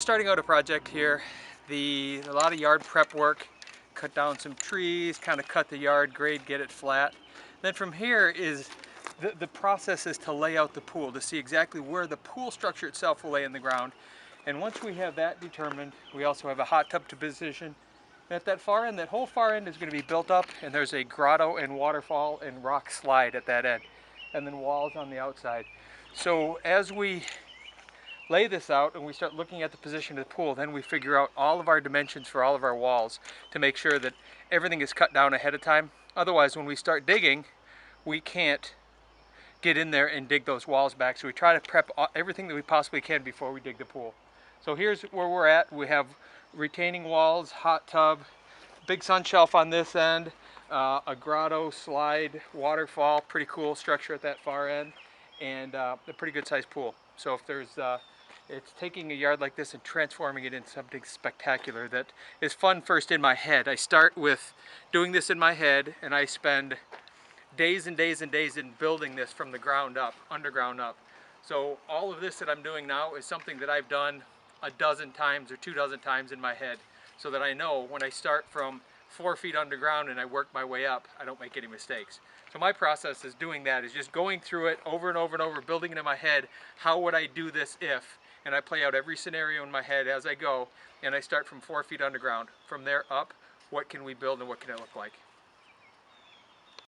starting out a project here. A lot of yard prep work, cut down some trees, kind of cut the yard, grade, get it flat. Then from here is the process is to lay out the pool, to see exactly where the pool structure itself will lay in the ground. And once we have that determined, we also have a hot tub to position. And at that far end, that whole far end is going to be built up, and there's a grotto and waterfall and rock slide at that end, and then walls on the outside. So as we lay this out and we start looking at the position of the pool, then we figure out all of our dimensions for all of our walls to make sure that everything is cut down ahead of time. Otherwise, when we start digging, we can't get in there and dig those walls back. So we try to prep everything that we possibly can before we dig the pool. So here's where we're at. We have retaining walls, hot tub, big sun shelf on this end, a grotto, slide, waterfall, pretty cool structure at that far end, and a pretty good sized pool. So if there's it's taking a yard like this and transforming it into something spectacular that is fun first in my head. I start with doing this in my head, and I spend days and days and days in building this from the ground up, underground up. So all of this that I'm doing now is something that I've done a dozen times or 24 times in my head, so that I know when I start from 4 feet underground and I work my way up, I don't make any mistakes. So my process is doing that, is just going through it over and over and over, building it in my head. How would I do this if? And I play out every scenario in my head as I go, and I start from 4 feet underground. From there up, what can we build and what can it look like?